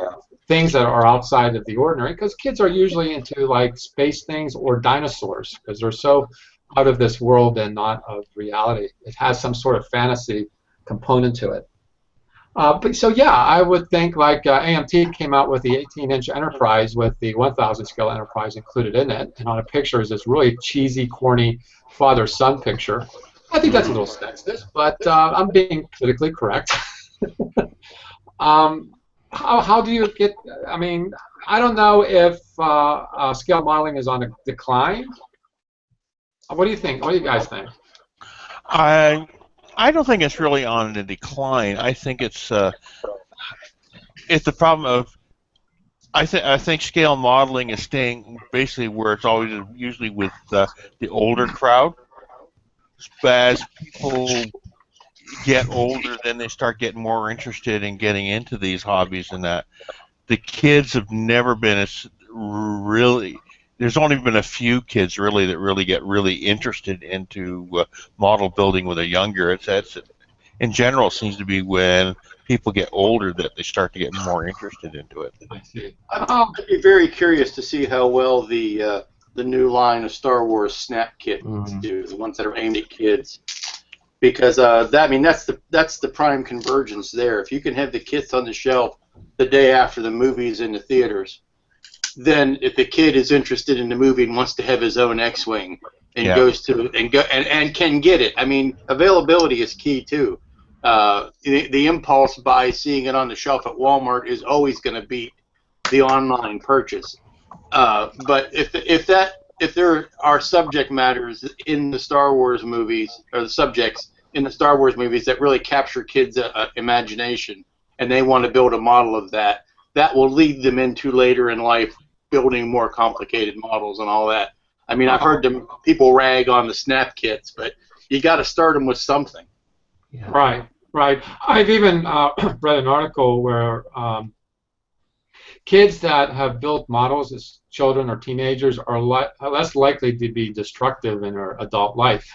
things that are outside of the ordinary, because kids are usually into like space things or dinosaurs, because they're so out of this world and not of reality. It has some sort of fantasy component to it. But so yeah, I would think like AMT came out with the 18-inch Enterprise with the 1,000 scale Enterprise included in it, and on a picture is this really cheesy, corny father-son picture. I think that's a little sexist, but I'm being politically correct. How do you get? I mean, I don't know if scale modeling is on a decline. What do you think? What do you guys think? I don't think it's really on the decline. I think it's the problem of I think scale modeling is staying basically where it's always usually with the older crowd. As people get older, then they start getting more interested in getting into these hobbies, and that the kids have never been as really. There's only been a few kids really that really get really interested into model building when they're younger. It's in general seems to be when people get older that they start to get more interested into it. I see. I'd be very curious to see how well the new line of Star Wars Snap Kits do, the ones that are aimed at kids, because that's the prime convergence there. If you can have the kits on the shelf the day after the movie's in the theaters, then if the kid is interested in the movie and wants to have his own X-wing and goes to and can get it, I mean, availability is key too. The impulse by seeing it on the shelf at Walmart is always going to beat the online purchase. But if there are subject matters in the Star Wars movies, or the subjects in the Star Wars movies that really capture kids' imagination, and they want to build a model of that, that will lead them into later in life building more complicated models and all that. I mean, I've heard people rag on the Snap Kits, but you got to start them with something. Yeah. Right. I've even read an article where kids that have built models as children or teenagers are less likely to be destructive in their adult life.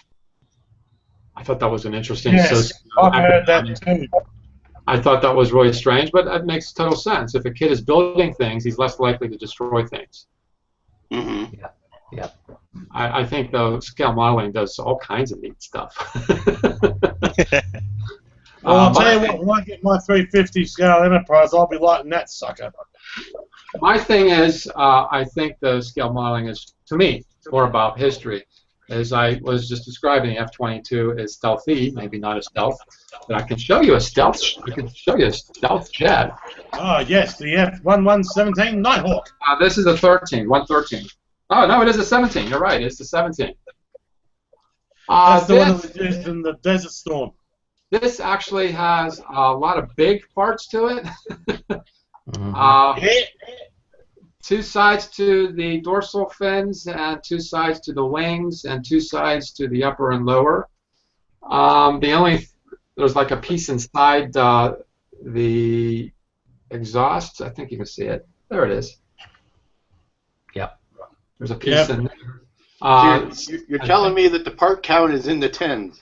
I thought that was an interesting. Yes, I've heard that too. I thought that was really strange, but that makes total sense. If a kid is building things, he's less likely to destroy things. Mm-hmm. Yeah. I think though scale modeling does all kinds of neat stuff. Well, I'll tell you what, when I get my 350 scale Enterprise, I'll be lighting that sucker. My thing is, I think the scale modeling is, to me, more about history. As I was just describing, the F-22 is stealthy, maybe not a stealth, but I can show you a stealth. I can show you a stealth jet. Ah, yes, the F-1117 Nighthawk. This is a 113. Oh no, it is a 17. You're right. It's the 17. That's the one that was used in the Desert Storm. This actually has a lot of big parts to it. Two sides to the dorsal fins, and two sides to the wings, and two sides to the upper and lower. There's like a piece inside the exhaust. I think you can see it. There it is. Yep. There's a piece in there. You're telling me that the part count is in the tens.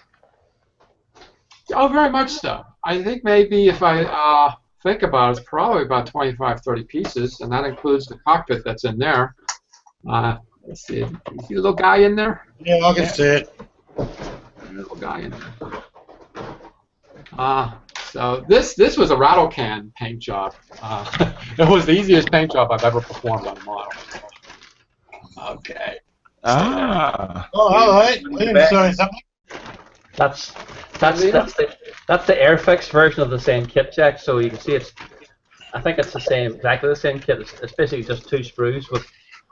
Oh, very much so. I think maybe if I think about it, it's probably about 25, 30 pieces, and that includes the cockpit that's in there. Let's see. You see the little guy in there? Yeah, I can see it. Little guy in there. So this was a rattle can paint job. It was the easiest paint job I've ever performed on a model. Okay. Oh, all right. That's the Airfix version of the same kit, Jack. So you can see I think it's exactly the same kit. It's basically just two sprues with,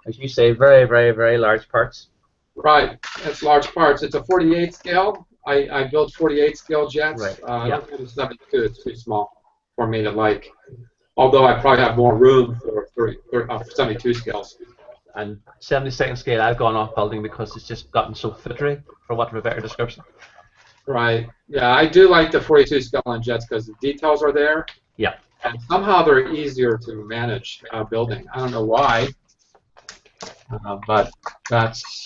as you say, very, very, very large parts. Right, it's large parts. It's a 48 scale. I built 48 scale jets. Right. I don't think it's 72. It's too small for me to like. Although I probably have more room for 72 scales. And 72nd scale, I've gone off building because it's just gotten so fittery, for want of a better description. Right. Yeah, I do like the 42 scale on jets because the details are there. Yeah. And somehow they're easier to manage building. I don't know why, but that's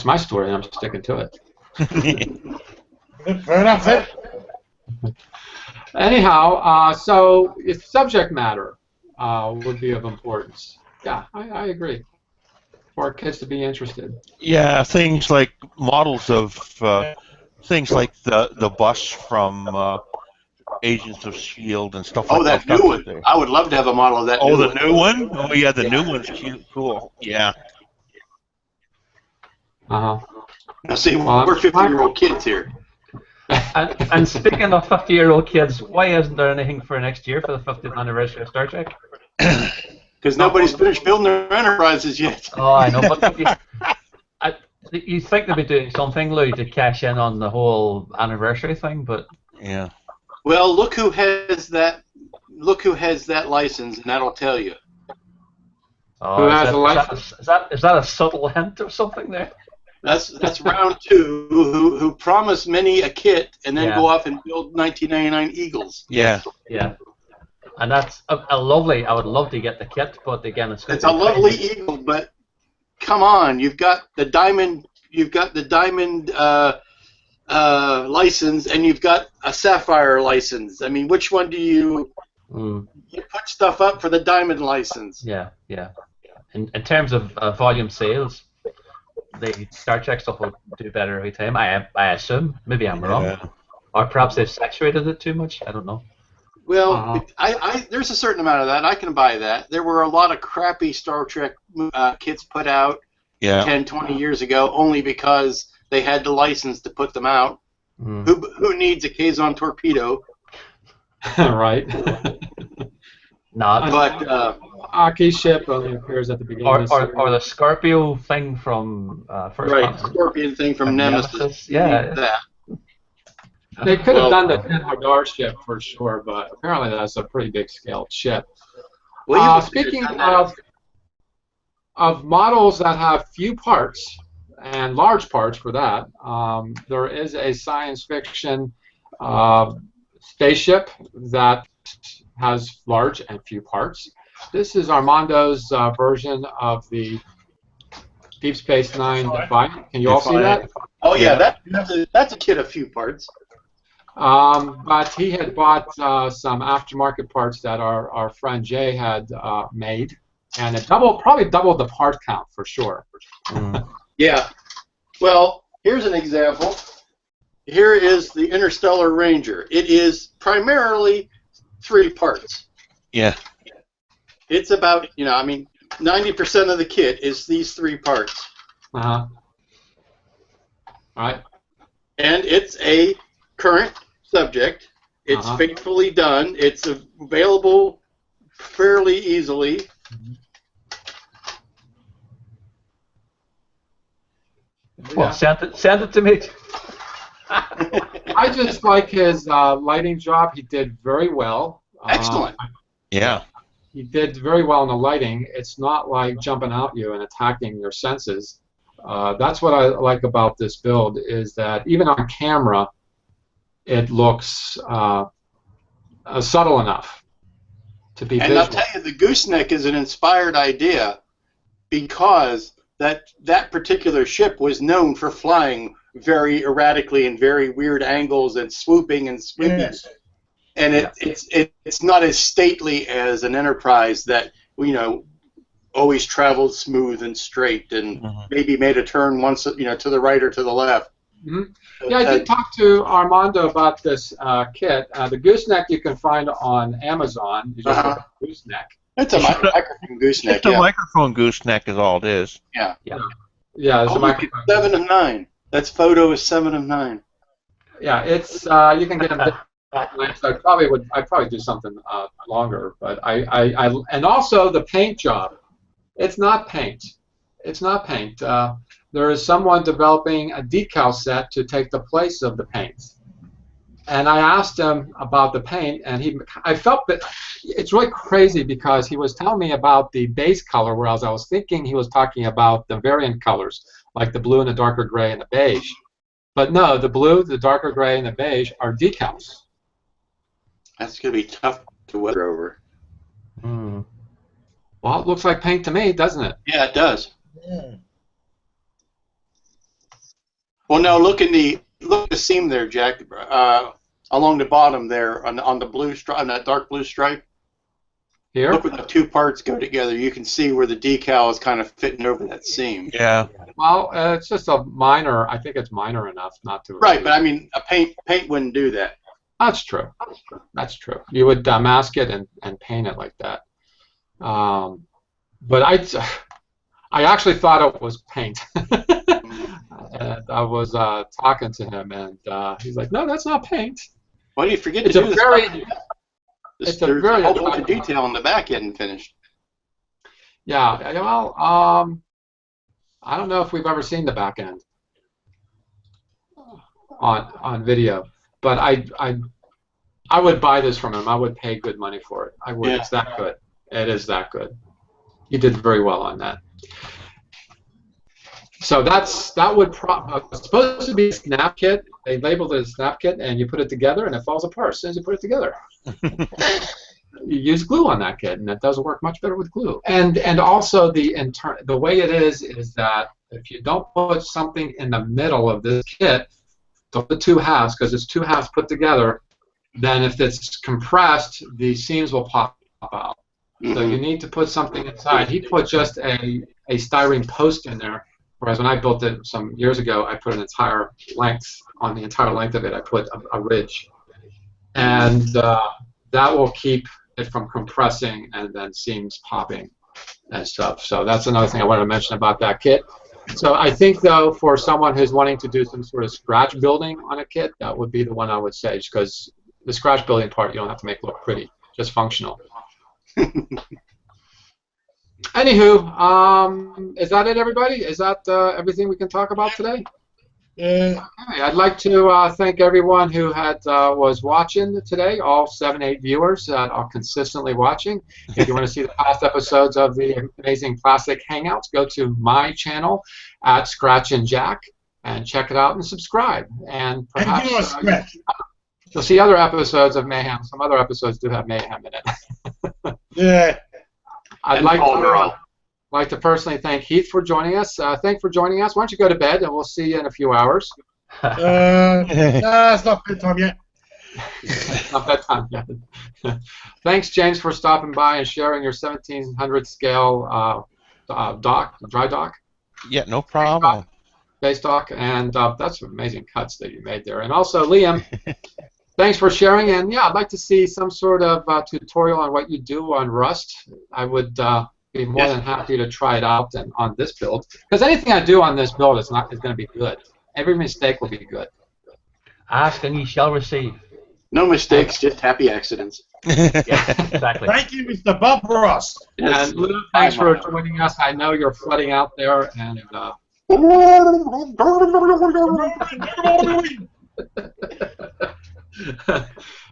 my story, and I'm sticking to it. Fair enough, then. Anyhow, so if subject matter would be of importance. Yeah, I agree. For our kids to be interested. Yeah, things like models of things like the bus from Agents of S.H.I.E.L.D. and stuff like that. Oh, that new one. I would love to have a model of that Oh, new the one. new one? Oh, yeah, the new one's cute. Cool. Yeah. Uh-huh. Now, see, we're 50-year-old kids here. And speaking of 50-year-old kids, why isn't there anything for next year for the 50th anniversary of Star Trek? Because nobody's finished building their enterprises yet. Oh, I know, but you think they'd be doing something, Lou, to cash in on the whole anniversary thing, but Yeah. Well, look who has that. Look who has that license, and that'll tell you. oh, Who is has that- the license? is that a subtle hint or something there? That's round two. Who promise many a kit and then Yeah. go off and build 1999 Eagles. Yeah. Yeah, and that's a lovely. I would love to get the kit, but again, it's It's a lovely Eagle, but come on, you've got the diamond. You've got the diamond license, and you've got a sapphire license. I mean, which one do you put stuff up for the diamond license? Yeah, yeah. In terms of volume sales, the Star Trek stuff will do better every time. I assume. Maybe I'm wrong, or perhaps they've saturated it too much. I don't know. Well, there's a certain amount of that. I can buy that. There were a lot of crappy Star Trek kits put out 10, 20 years ago only because they had the license to put them out. Who needs a Kazon torpedo? Right. Not. But Aki's ship only appears at the beginning of the series. Or the Scorpio thing from First right, Contact. Scorpion thing from Nemesis. Yeah. That. They could have done the Tin Hadar ship for sure, but apparently that's a pretty big scaled ship. Well, Speaking of models that have few parts, and large parts for that, there is a science fiction spaceship that has large and few parts. This is Armando's version of the Deep Space Nine Defiant. Can you all see that? Oh yeah, that's a kit of few parts. But he had bought some aftermarket parts that our friend Jay had made, and it probably doubled the part count for sure. Yeah. Well, here's an example. Here is the Interstellar Ranger. It is primarily 3 parts. Yeah. It's about, 90% of the kit is these 3 parts. All right. And it's a current subject. It's faithfully done. It's available fairly easily. Well, send it to me. I just like his lighting job. He did very well. Excellent. Yeah. He did very well in the lighting. It's not like jumping out you and attacking your senses. That's what I like about this build, is that even on camera, it looks subtle enough to be visual. And I'll tell you, the gooseneck is an inspired idea because that particular ship was known for flying very erratically and very weird angles and swooping and sweeping. Yes. And it's not as stately as an Enterprise that always traveled smooth and straight and maybe made a turn once to the right or to the left. Yeah, I did talk to Armando about this kit. The gooseneck you can find on Amazon. You just look up gooseneck. It's a microphone gooseneck. It's a microphone gooseneck is all it is. Yeah. Yeah, it's a microphone. 7 of 9. That's photo is 7 of 9. Yeah, it's you can get them. So I'd probably do something longer, but I and also the paint job. It's not paint. It's not paint. There is someone developing a decal set to take the place of the paint. And I asked him about the paint, and I felt that it's really crazy because he was telling me about the base color, whereas I was thinking he was talking about the variant colors, like the blue and the darker gray and the beige. But no, the blue, the darker gray, and the beige are decals. That's going to be tough to weather over. Hmm. Well, it looks like paint to me, doesn't it? Yeah, it does. Yeah. Well, no, look at the seam there, Jack. Along the bottom there, on the blue stripe, on that dark blue stripe. Here? Look where the two parts go together. You can see where the decal is kind of fitting over that seam. Yeah. Well, it's just a minor. I think it's minor enough not to. Right, but I mean, a paint wouldn't do that. That's true. That's true. You would mask it and paint it like that. But I actually thought it was paint. And I was talking to him, and he's like, "No, that's not paint." Why do you forget It's to a do this? very, There's a very a whole bunch of attractive- detail on the back you hadn't finished. yeah. Well, I don't know if we've ever seen the back end on video, but I would buy this from him. I would pay good money for it. I would. Yeah. It's that good. It is that good. You did very well on that. So that would it's supposed to be a snap kit. They labeled it a snap kit, and you put it together, and it falls apart as soon as you put it together. You use glue on that kit, and it does work much better with glue. And also the way it is that if you don't put something in the middle of this kit, the two halves, because it's two halves put together, then if it's compressed, the seams will pop out. So you need to put something inside. He put just a styrene post in there, whereas when I built it some years ago, I put an entire length. On the entire length of it, I put a ridge. And that will keep it from compressing and then seams popping and stuff. So that's another thing I wanted to mention about that kit. So I think, though, for someone who's wanting to do some sort of scratch building on a kit, that would be the one I would say, because the scratch building part you don't have to make look pretty, just functional. Anywho, is that it, everybody? Is that everything we can talk about today? Yeah. Okay, I'd like to thank everyone who was watching today, all 7-8 viewers that are consistently watching. If you want to see the past episodes of the Amazing Plastic Hangouts, go to my channel at Scratch and Jack and check it out and subscribe. And perhaps you'll see other episodes of Mayhem. Some other episodes do have Mayhem in it. Yeah. I'd like to personally thank Heath for joining us. Thanks for joining us. Why don't you go to bed, and we'll see you in a few hours. No, it's not bedtime yet. Not bedtime yet. Thanks, James, for stopping by and sharing your 1700 scale dry dock. Yeah, no problem. Base dock, and that's some amazing cuts that you made there. And also, Liam, thanks for sharing. And yeah, I'd like to see some sort of tutorial on what you do on Rust. I would be more than happy to try it out and on this build, because anything I do on this build is going to be good. Every mistake will be good. Ask and ye shall receive. No mistakes, just happy accidents. Yeah, exactly. Thank you, Mr. Bob Ross. And Lou, thanks for joining us. I know you're flooding out there, and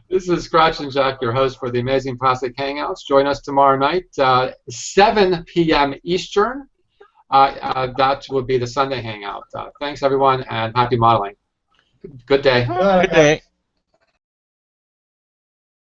this is Scratch and Jack, your host for the Amazing Plastic Hangouts. Join us tomorrow night, 7 p.m. Eastern. That will be the Sunday Hangout. Thanks, everyone, and happy modeling. Good day. Good day.